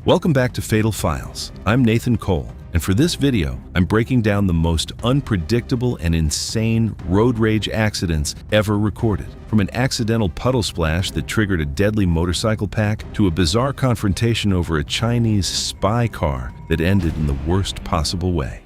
Welcome back to Fatal Files. I'm Nathan Cole, and for this video, I'm breaking down the most unpredictable and insane road rage accidents ever recorded. From an accidental puddle splash that triggered a deadly motorcycle pack to a bizarre confrontation over a Chinese spy car that ended in the worst possible way.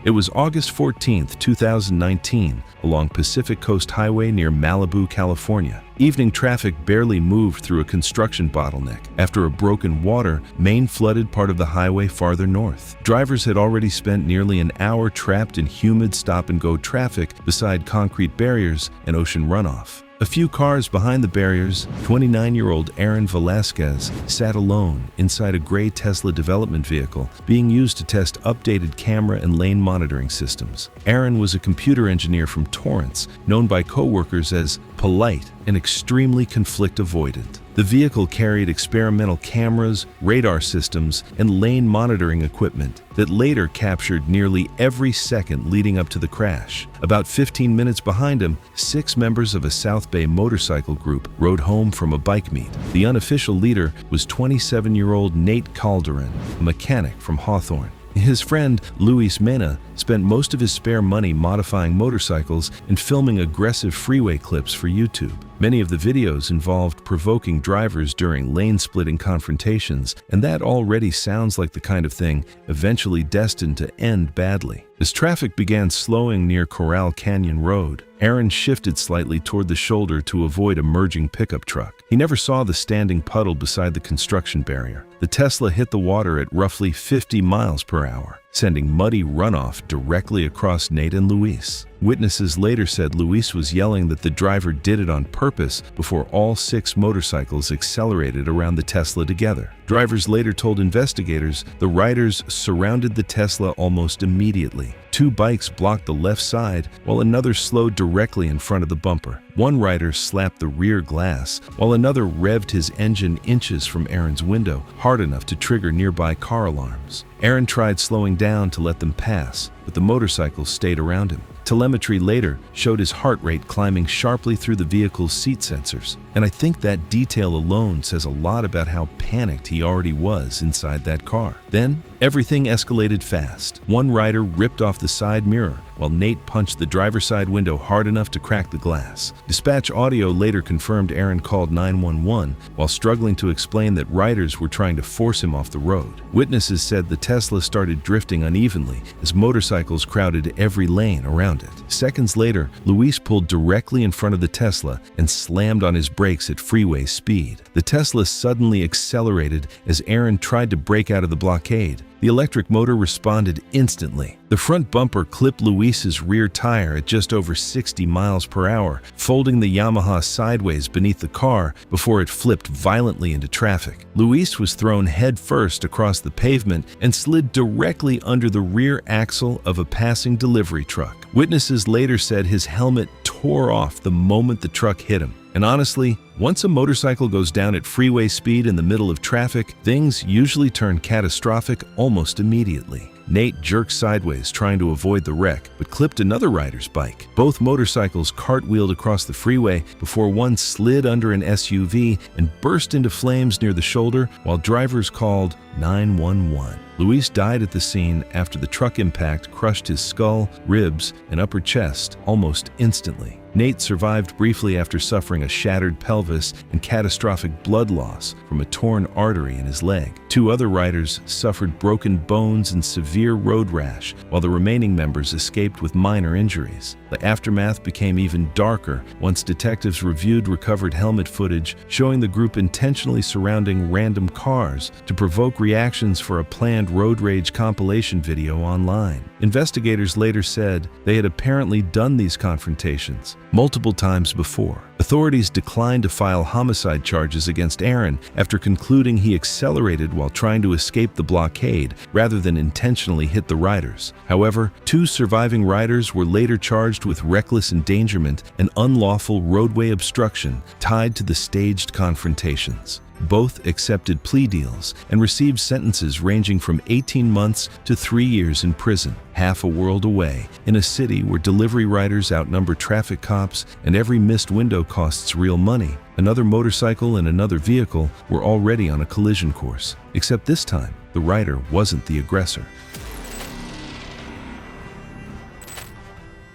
It was August 14, 2019, along Pacific Coast Highway near Malibu, California. Evening traffic barely moved through a construction bottleneck after a broken water main flooded part of the highway farther north. Drivers had already spent nearly an hour trapped in humid stop-and-go traffic beside concrete barriers and ocean runoff. A few cars behind the barriers, 29-year-old Aaron Velasquez sat alone inside a gray Tesla development vehicle being used to test updated camera and lane monitoring systems. Aaron was a computer engineer from Torrance, known by coworkers as polite and extremely conflict avoidant. The vehicle carried experimental cameras, radar systems, and lane monitoring equipment that later captured nearly every second leading up to the crash. About 15 minutes behind him, 6 members of a South Bay motorcycle group rode home from a bike meet. The unofficial leader was 27-year-old Nate Calderon, a mechanic from Hawthorne. His friend, Luis Mena, spent most of his spare money modifying motorcycles and filming aggressive freeway clips for YouTube. Many of the videos involved provoking drivers during lane-splitting confrontations, and that already sounds like the kind of thing eventually destined to end badly. As traffic began slowing near Coral Canyon Road, Aaron shifted slightly toward the shoulder to avoid a merging pickup truck. He never saw the standing puddle beside the construction barrier. The Tesla hit the water at roughly 50 miles per hour, sending muddy runoff directly across Nate and Luis. Witnesses later said Luis was yelling that the driver did it on purpose before all 6 motorcycles accelerated around the Tesla together. Drivers later told investigators the riders surrounded the Tesla almost immediately. 2 bikes blocked the left side, while another slowed directly in front of the bumper. One rider slapped the rear glass, while another revved his engine inches from Aaron's window, hard enough to trigger nearby car alarms. Aaron tried slowing down to let them pass, but the motorcycles stayed around him. Telemetry later showed his heart rate climbing sharply through the vehicle's seat sensors, and I think that detail alone says a lot about how panicked he already was inside that car. Then, everything escalated fast. One rider ripped off the side mirror, while Nate punched the driver's side window hard enough to crack the glass. Dispatch audio later confirmed Aaron called 911 while struggling to explain that riders were trying to force him off the road. Witnesses said the Tesla started drifting unevenly as motorcycles crowded every lane around it. Seconds later, Luis pulled directly in front of the Tesla and slammed on his brakes at freeway speed. The Tesla suddenly accelerated as Aaron tried to break out of the blockade. The electric motor responded instantly. The front bumper clipped Luis's rear tire at just over 60 miles per hour, folding the Yamaha sideways beneath the car before it flipped violently into traffic. Luis was thrown headfirst across the pavement and slid directly under the rear axle of a passing delivery truck. Witnesses later said his helmet tore off the moment the truck hit him. And honestly, once a motorcycle goes down at freeway speed in the middle of traffic, things usually turn catastrophic almost immediately. Nate jerked sideways trying to avoid the wreck, but clipped another rider's bike. Both motorcycles cartwheeled across the freeway before one slid under an SUV and burst into flames near the shoulder while drivers called 911. Luis died at the scene after the truck impact crushed his skull, ribs, and upper chest almost instantly. Nate survived briefly after suffering a shattered pelvis and catastrophic blood loss from a torn artery in his leg. 2 other riders suffered broken bones and severe road rash, while the remaining members escaped with minor injuries. The aftermath became even darker once detectives reviewed recovered helmet footage showing the group intentionally surrounding random cars to provoke reactions for a planned road rage compilation video online. Investigators later said they had apparently done these confrontations multiple times before. Authorities declined to file homicide charges against Aaron after concluding he accelerated while trying to escape the blockade rather than intentionally hit the riders. However, 2 surviving riders were later charged with reckless endangerment and unlawful roadway obstruction tied to the staged confrontations. Both accepted plea deals and received sentences ranging from 18 months to 3 years in prison. Half a world away, in a city where delivery riders outnumber traffic cops and every missed window costs real money, another motorcycle and another vehicle were already on a collision course. Except this time, the rider wasn't the aggressor.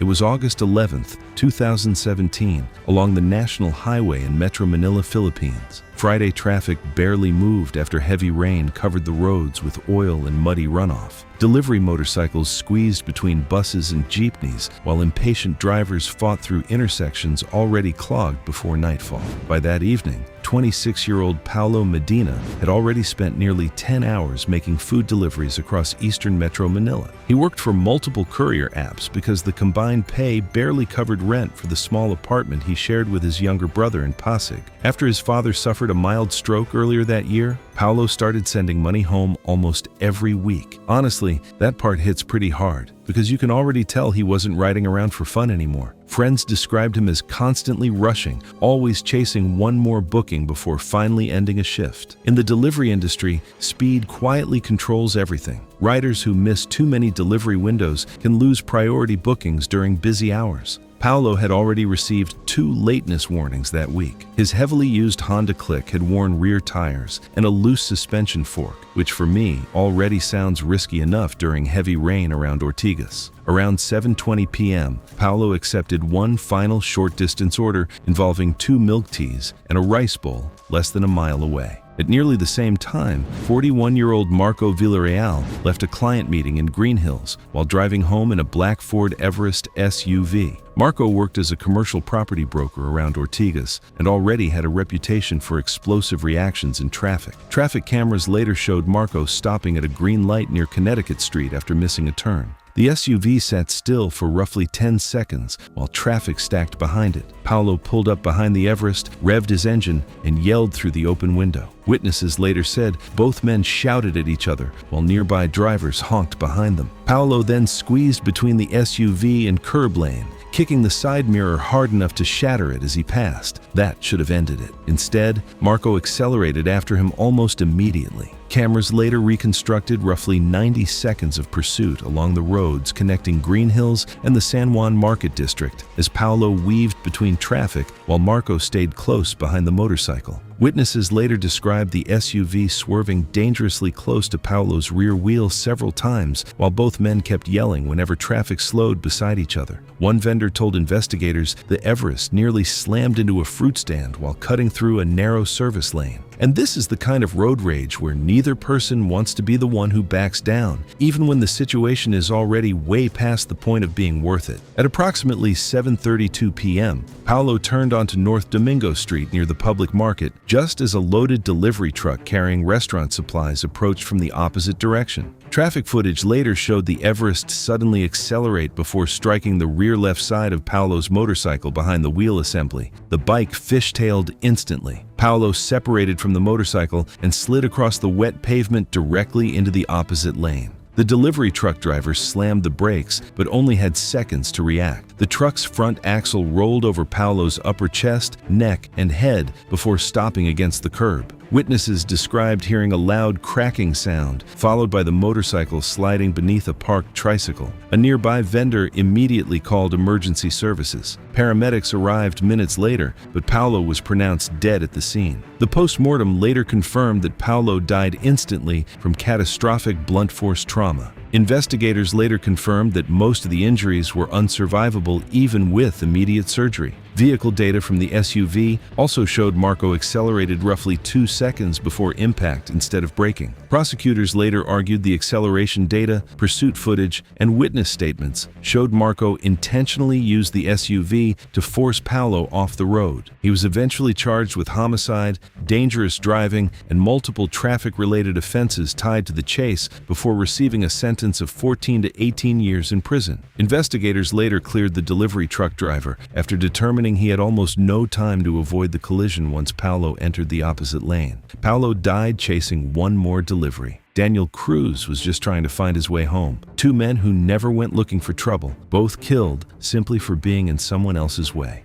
It was August 11th, 2017, along the National Highway in Metro Manila, Philippines. Friday traffic barely moved after heavy rain covered the roads with oil and muddy runoff. Delivery motorcycles squeezed between buses and jeepneys, while impatient drivers fought through intersections already clogged before nightfall. By that evening, 26-year-old Paulo Medina had already spent nearly 10 hours making food deliveries across eastern Metro Manila. He worked for multiple courier apps because the combined pay barely covered rent for the small apartment he shared with his younger brother in Pasig. After his father suffered a mild stroke earlier that year, Paulo started sending money home almost every week. Honestly, that part hits pretty hard, because you can already tell he wasn't riding around for fun anymore. Friends described him as constantly rushing, always chasing one more booking before finally ending a shift. In the delivery industry, speed quietly controls everything. Riders who miss too many delivery windows can lose priority bookings during busy hours. Paulo had already received 2 lateness warnings that week. His heavily used Honda Click had worn rear tires and a loose suspension fork, which for me already sounds risky enough during heavy rain around Ortigas. Around 7:20 p.m., Paulo accepted one final short-distance order involving 2 milk teas and a rice bowl less than a mile away. At nearly the same time, 41-year-old Marco Villarreal left a client meeting in Green Hills while driving home in a black Ford Everest SUV. Marco worked as a commercial property broker around Ortigas and already had a reputation for explosive reactions in traffic. Traffic cameras later showed Marco stopping at a green light near Connecticut Street after missing a turn. The SUV sat still for roughly 10 seconds while traffic stacked behind it. Paulo pulled up behind the Everest, revved his engine, and yelled through the open window. Witnesses later said both men shouted at each other while nearby drivers honked behind them. Paulo then squeezed between the SUV and curb lane, kicking the side mirror hard enough to shatter it as he passed. That should have ended it. Instead, Marco accelerated after him almost immediately. Cameras later reconstructed roughly 90 seconds of pursuit along the roads connecting Green Hills and the San Juan Market District as Paulo weaved between traffic while Marco stayed close behind the motorcycle. Witnesses later described the SUV swerving dangerously close to Paulo's rear wheel several times while both men kept yelling whenever traffic slowed beside each other. One vendor told investigators the Everest nearly slammed into a fruit stand while cutting through a narrow service lane. And this is the kind of road rage where neither person wants to be the one who backs down, even when the situation is already way past the point of being worth it. At approximately 7:32 p.m., Paulo turned onto North Domingo Street near the public market just as a loaded delivery truck carrying restaurant supplies approached from the opposite direction. Traffic footage later showed the Everest suddenly accelerate before striking the rear left side of Paulo's motorcycle behind the wheel assembly. The bike fishtailed instantly. Paulo separated from the motorcycle and slid across the wet pavement directly into the opposite lane. The delivery truck driver slammed the brakes, but only had seconds to react. The truck's front axle rolled over Paulo's upper chest, neck, and head before stopping against the curb. Witnesses described hearing a loud cracking sound, followed by the motorcycle sliding beneath a parked tricycle. A nearby vendor immediately called emergency services. Paramedics arrived minutes later, but Paulo was pronounced dead at the scene. The post-mortem later confirmed that Paulo died instantly from catastrophic blunt force trauma. Investigators later confirmed that most of the injuries were unsurvivable even with immediate surgery. Vehicle data from the SUV also showed Marco accelerated roughly 2 seconds before impact instead of braking. Prosecutors later argued the acceleration data, pursuit footage, and witness statements showed Marco intentionally used the SUV to force Paulo off the road. He was eventually charged with homicide, dangerous driving, and multiple traffic-related offenses tied to the chase before receiving a sentence of 14 to 18 years in prison. Investigators later cleared the delivery truck driver after determining he had almost no time to avoid the collision once Paulo entered the opposite lane. Paulo died chasing one more delivery. Daniel Cruz was just trying to find his way home. 2 men who never went looking for trouble, both killed simply for being in someone else's way.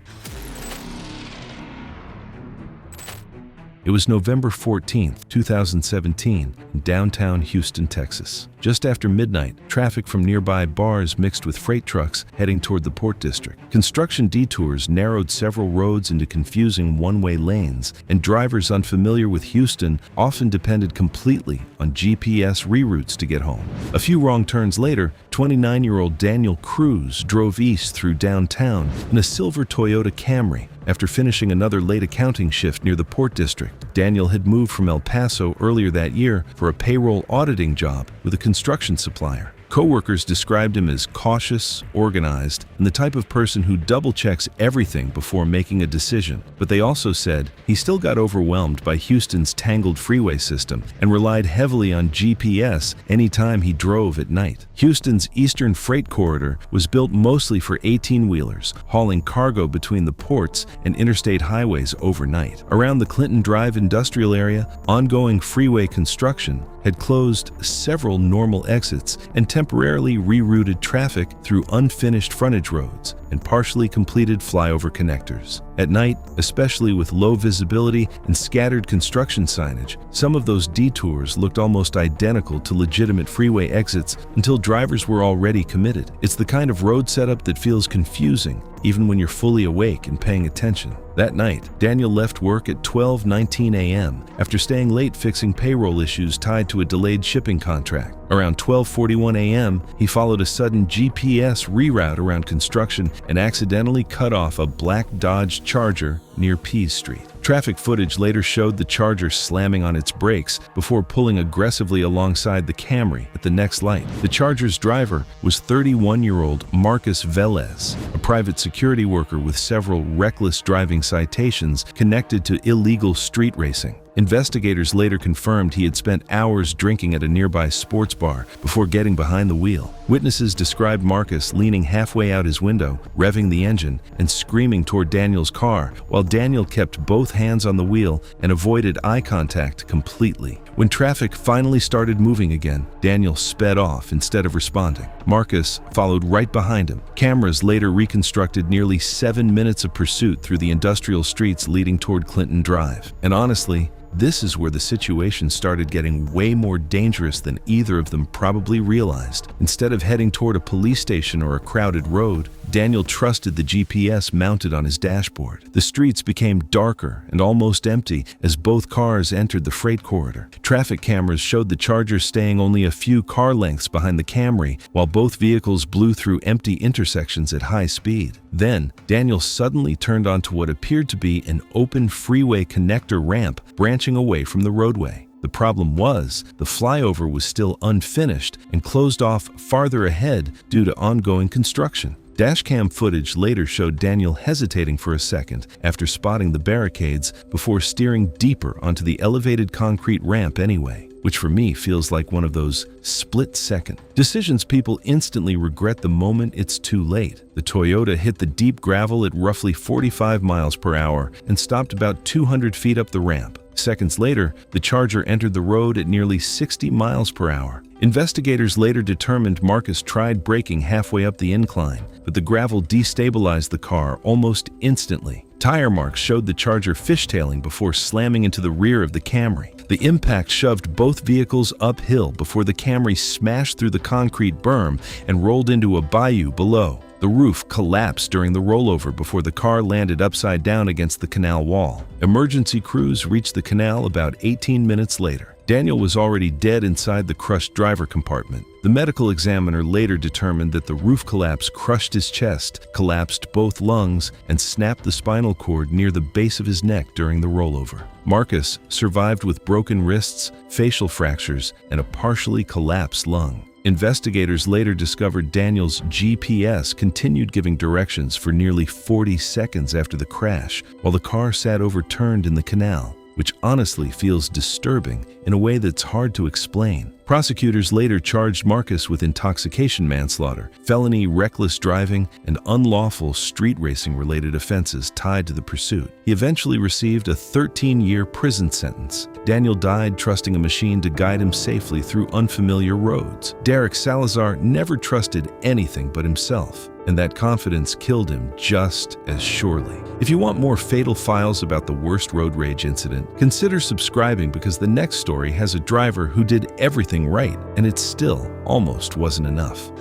It was November 14, 2017, in downtown Houston, Texas. Just after midnight, traffic from nearby bars mixed with freight trucks heading toward the Port District. Construction detours narrowed several roads into confusing one-way lanes, and drivers unfamiliar with Houston often depended completely on GPS reroutes to get home. A few wrong turns later, 29-year-old Daniel Cruz drove east through downtown in a silver Toyota Camry. After finishing another late accounting shift near the Port District, Daniel had moved from El Paso earlier that year for a payroll auditing job with a construction supplier. Co-workers described him as cautious, organized, and the type of person who double-checks everything before making a decision. But they also said he still got overwhelmed by Houston's tangled freeway system and relied heavily on GPS anytime he drove at night. Houston's Eastern Freight Corridor was built mostly for 18-wheelers, hauling cargo between the ports and interstate highways overnight. Around the Clinton Drive industrial area, ongoing freeway construction had closed several normal exits and temporarily rerouted traffic through unfinished frontage roads and partially completed flyover connectors. At night, especially with low visibility and scattered construction signage, some of those detours looked almost identical to legitimate freeway exits until drivers were already committed. It's the kind of road setup that feels confusing, even when you're fully awake and paying attention. That night, Daniel left work at 12:19 a.m. after staying late fixing payroll issues tied to a delayed shipping contract. Around 12:41 a.m., he followed a sudden GPS reroute around construction and accidentally cut off a black Dodge Charger near Pease Street. Traffic footage later showed the Charger slamming on its brakes before pulling aggressively alongside the Camry at the next light. The Charger's driver was 31-year-old Marcus Velez, a private security worker with several reckless driving citations connected to illegal street racing. Investigators later confirmed he had spent hours drinking at a nearby sports bar before getting behind the wheel. Witnesses described Marcus leaning halfway out his window, revving the engine, and screaming toward Daniel's car, while Daniel kept both hands on the wheel and avoided eye contact completely. When traffic finally started moving again, Daniel sped off instead of responding. Marcus followed right behind him. Cameras later reconstructed nearly 7 minutes of pursuit through the industrial streets leading toward Clinton Drive. And honestly, this is where the situation started getting way more dangerous than either of them probably realized. Instead of heading toward a police station or a crowded road, Daniel trusted the GPS mounted on his dashboard. The streets became darker and almost empty as both cars entered the freight corridor. Traffic cameras showed the Charger staying only a few car lengths behind the Camry, while both vehicles blew through empty intersections at high speed. Then, Daniel suddenly turned onto what appeared to be an open freeway connector ramp branching away from the roadway. The problem was, the flyover was still unfinished and closed off farther ahead due to ongoing construction. Dashcam footage later showed Daniel hesitating for a second after spotting the barricades before steering deeper onto the elevated concrete ramp anyway, which for me feels like one of those split-second decisions people instantly regret the moment it's too late. The Toyota hit the deep gravel at roughly 45 miles per hour and stopped about 200 feet up the ramp. Seconds later, the Charger entered the road at nearly 60 miles per hour. Investigators later determined Marcus tried braking halfway up the incline, but the gravel destabilized the car almost instantly. Tire marks showed the Charger fishtailing before slamming into the rear of the Camry. The impact shoved both vehicles uphill before the Camry smashed through the concrete berm and rolled into a bayou below. The roof collapsed during the rollover before the car landed upside down against the canal wall. Emergency crews reached the canal about 18 minutes later. Daniel was already dead inside the crushed driver compartment. The medical examiner later determined that the roof collapse crushed his chest, collapsed both lungs, and snapped the spinal cord near the base of his neck during the rollover. Marcus survived with broken wrists, facial fractures, and a partially collapsed lung. Investigators later discovered Daniel's GPS continued giving directions for nearly 40 seconds after the crash, while the car sat overturned in the canal, which honestly feels disturbing in a way that's hard to explain. Prosecutors later charged Marcus with intoxication manslaughter, felony reckless driving, and unlawful street racing-related offenses tied to the pursuit. He eventually received a 13-year prison sentence. Daniel died trusting a machine to guide him safely through unfamiliar roads. Derek Salazar never trusted anything but himself. and that confidence killed him just as surely. If you want more fatal files about the worst road rage incident, consider subscribing because the next story has a driver who did everything right, and it still almost wasn't enough.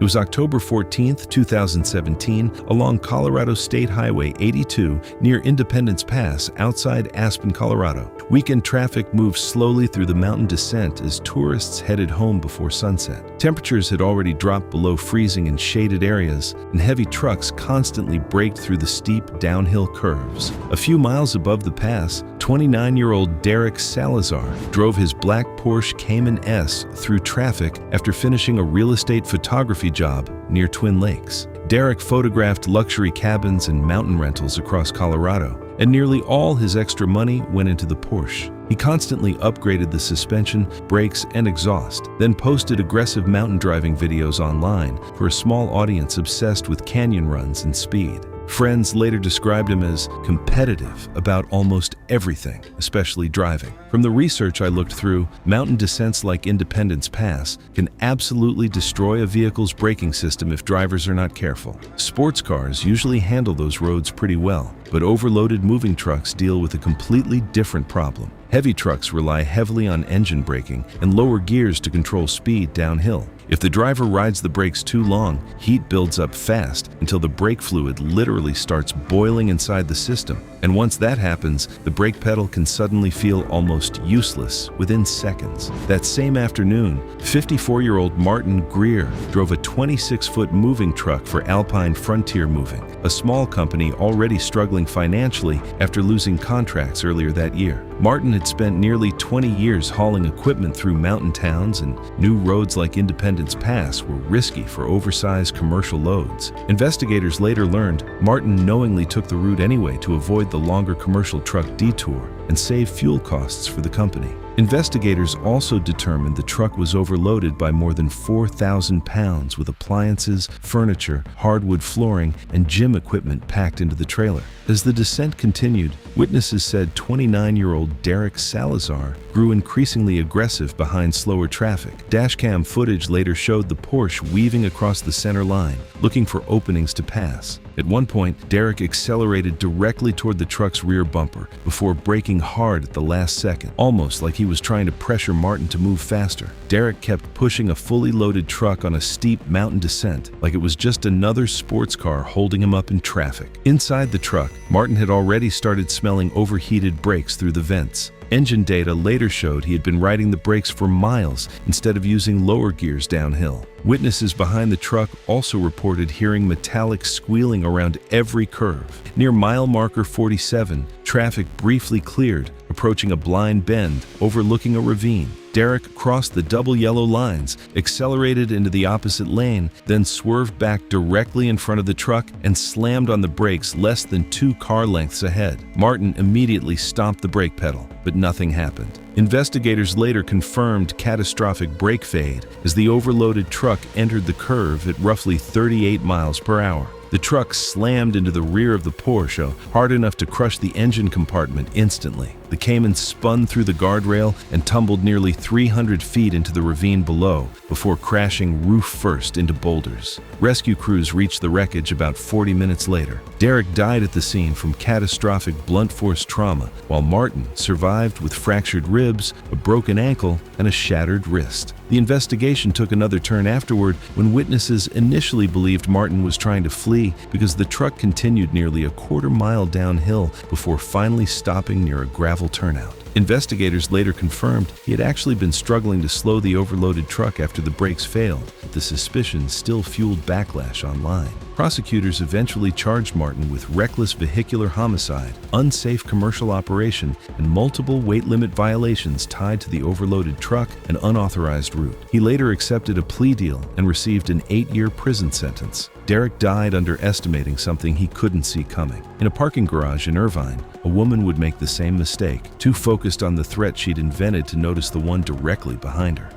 It was October 14, 2017, along Colorado State Highway 82 near Independence Pass outside Aspen, Colorado. Weekend traffic moved slowly through the mountain descent as tourists headed home before sunset. Temperatures had already dropped below freezing in shaded areas, and heavy trucks constantly braked through the steep downhill curves. A few miles above the pass, 29-year-old Derek Salazar drove his black Porsche Cayman S through traffic after finishing a real estate photography job near Twin Lakes. Derek photographed luxury cabins and mountain rentals across Colorado, and nearly all his extra money went into the Porsche. He constantly upgraded the suspension, brakes, and exhaust, then posted aggressive mountain driving videos online for a small audience obsessed with canyon runs and speed. Friends later described him as competitive about almost everything, especially driving. From the research I looked through, mountain descents like Independence Pass can absolutely destroy a vehicle's braking system if drivers are not careful. Sports cars usually handle those roads pretty well, but overloaded moving trucks deal with a completely different problem. Heavy trucks rely heavily on engine braking and lower gears to control speed downhill. If the driver rides the brakes too long, heat builds up fast until the brake fluid literally starts boiling inside the system. And once that happens, the brake pedal can suddenly feel almost useless within seconds. That same afternoon, 54-year-old Martin Greer drove a 26-foot moving truck for Alpine Frontier Moving, a small company already struggling financially after losing contracts earlier that year. Martin had spent nearly 20 years hauling equipment through mountain towns, and new roads like Independence Pass were risky for oversized commercial loads. Investigators later learned Martin knowingly took the route anyway to avoid the longer commercial truck detour and save fuel costs for the company. Investigators also determined the truck was overloaded by more than 4,000 pounds with appliances, furniture, hardwood flooring, and gym equipment packed into the trailer. As the descent continued, witnesses said 29-year-old Derek Salazar grew increasingly aggressive behind slower traffic. Dashcam footage later showed the Porsche weaving across the center line, looking for openings to pass. At one point, Derek accelerated directly toward the truck's rear bumper before braking hard at the last second, almost like he was trying to pressure Martin to move faster. Derek kept pushing a fully loaded truck on a steep mountain descent like it was just another sports car holding him up in traffic. Inside the truck, Martin had already started smelling overheated brakes through the vents. Engine data later showed he had been riding the brakes for miles instead of using lower gears downhill. Witnesses behind the truck also reported hearing metallic squealing around every curve. Near mile marker 47, traffic briefly cleared, approaching a blind bend overlooking a ravine. Derek crossed the double yellow lines, accelerated into the opposite lane, then swerved back directly in front of the truck and slammed on the brakes less than 2 car lengths ahead. Martin immediately stomped the brake pedal, but nothing happened. Investigators later confirmed catastrophic brake fade as the overloaded truck entered the curve at roughly 38 miles per hour. The truck slammed into the rear of the Porsche hard enough to crush the engine compartment instantly. The Cayman spun through the guardrail and tumbled nearly 300 feet into the ravine below before crashing roof first into boulders. Rescue crews reached the wreckage about 40 minutes later. Derek died at the scene from catastrophic blunt force trauma, while Martin survived with fractured ribs, a broken ankle, and a shattered wrist. The investigation took another turn afterward when witnesses initially believed Martin was trying to flee because the truck continued nearly a quarter-mile downhill before finally stopping near a gravel turnout. Investigators later confirmed he had actually been struggling to slow the overloaded truck after the brakes failed, but the suspicion still fueled backlash online. Prosecutors eventually charged Martin with reckless vehicular homicide, unsafe commercial operation, and multiple weight limit violations tied to the overloaded truck and unauthorized route. He later accepted a plea deal and received an 8-year prison sentence. Derek died underestimating something he couldn't see coming. In a parking garage in Irvine, a woman would make the same mistake, too focused on the threat she'd invented to notice the one directly behind her.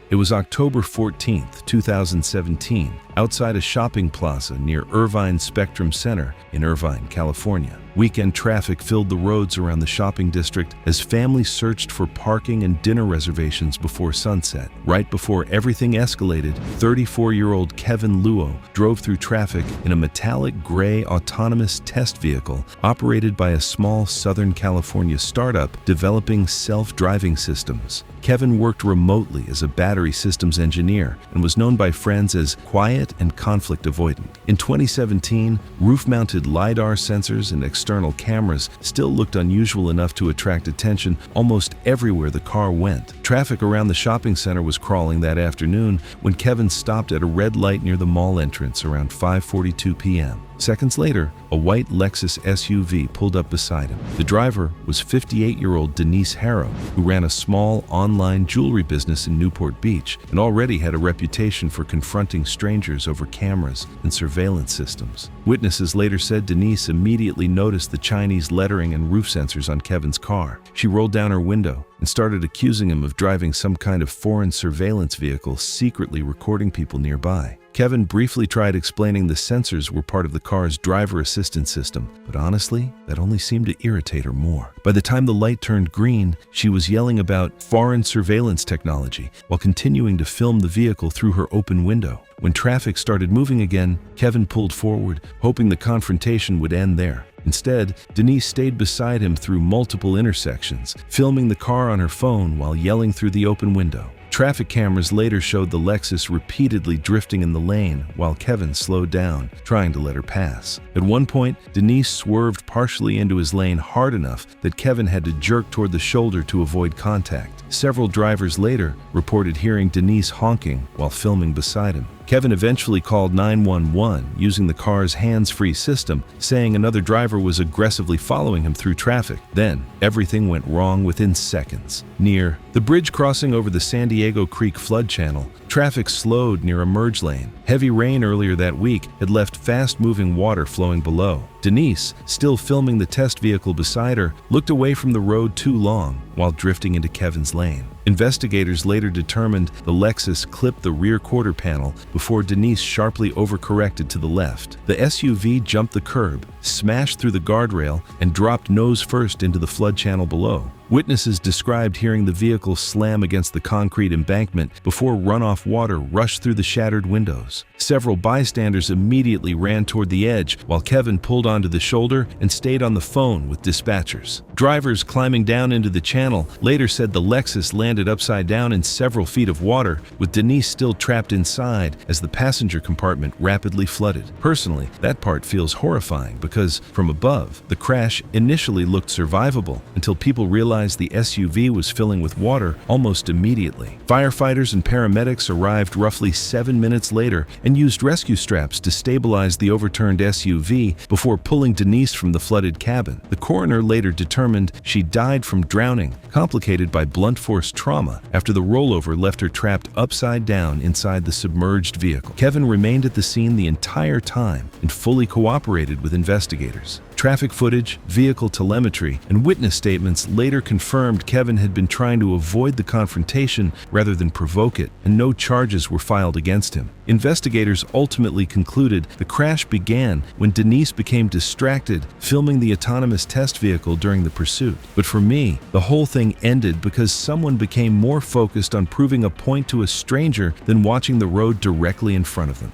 It was October 14, 2017, outside a shopping plaza near Irvine Spectrum Center in Irvine, California. Weekend traffic filled the roads around the shopping district as families searched for parking and dinner reservations before sunset. Right before everything escalated, 34-year-old Kevin Luo drove through traffic in a metallic gray autonomous test vehicle operated by a small Southern California startup developing self-driving systems. Kevin worked remotely as a battery systems engineer and was known by friends as quiet and conflict avoidant. In 2017, roof-mounted LiDAR sensors and external cameras still looked unusual enough to attract attention almost everywhere the car went. Traffic around the shopping center was crawling that afternoon when Kevin stopped at a red light near the mall entrance around 5:42 p.m. Seconds later, a white Lexus SUV pulled up beside him. The driver was 58-year-old Denise Harrow, who ran a small online jewelry business in Newport Beach and already had a reputation for confronting strangers over cameras and surveillance systems. Witnesses later said Denise immediately noticed the Chinese lettering and roof sensors on Kevin's car. She rolled down her window and started accusing him of driving some kind of foreign surveillance vehicle, secretly recording people nearby. Kevin briefly tried explaining the sensors were part of the car's driver assistance system, but honestly, that only seemed to irritate her more. By the time the light turned green, she was yelling about foreign surveillance technology while continuing to film the vehicle through her open window. When traffic started moving again, Kevin pulled forward, hoping the confrontation would end there. Instead, Denise stayed beside him through multiple intersections, filming the car on her phone while yelling through the open window. Traffic cameras later showed the Lexus repeatedly drifting in the lane while Kevin slowed down, trying to let her pass. At one point, Denise swerved partially into his lane hard enough that Kevin had to jerk toward the shoulder to avoid contact. Several drivers later reported hearing Denise honking while filming beside him. Kevin eventually called 911 using the car's hands-free system, saying another driver was aggressively following him through traffic. Then, everything went wrong within seconds. Near the bridge crossing over the San Diego Creek flood channel, traffic slowed near a merge lane. Heavy rain earlier that week had left fast-moving water flowing below. Denise, still filming the test vehicle beside her, looked away from the road too long while drifting into Kevin's lane. Investigators later determined the Lexus clipped the rear quarter panel before Denise sharply overcorrected to the left. The SUV jumped the curb, smashed through the guardrail, and dropped nose first into the flood channel below. Witnesses described hearing the vehicle slam against the concrete embankment before runoff water rushed through the shattered windows. Several bystanders immediately ran toward the edge while Kevin pulled onto the shoulder and stayed on the phone with dispatchers. Drivers climbing down into the channel later said the Lexus landed upside down in several feet of water, with Denise still trapped inside as the passenger compartment rapidly flooded. Personally, that part feels horrifying because, from above, the crash initially looked survivable until people realized the SUV was filling with water almost immediately. Firefighters and paramedics arrived roughly 7 minutes later and used rescue straps to stabilize the overturned SUV before pulling Denise from the flooded cabin. The coroner later determined she died from drowning, complicated by blunt force trauma after the rollover left her trapped upside down inside the submerged vehicle. Kevin remained at the scene the entire time and fully cooperated with investigators. Traffic footage, vehicle telemetry, and witness statements later confirmed Kevin had been trying to avoid the confrontation rather than provoke it, and no charges were filed against him. Investigators ultimately concluded the crash began when Denise became distracted filming the autonomous test vehicle during the pursuit. But for me, the whole thing ended because someone became more focused on proving a point to a stranger than watching the road directly in front of them.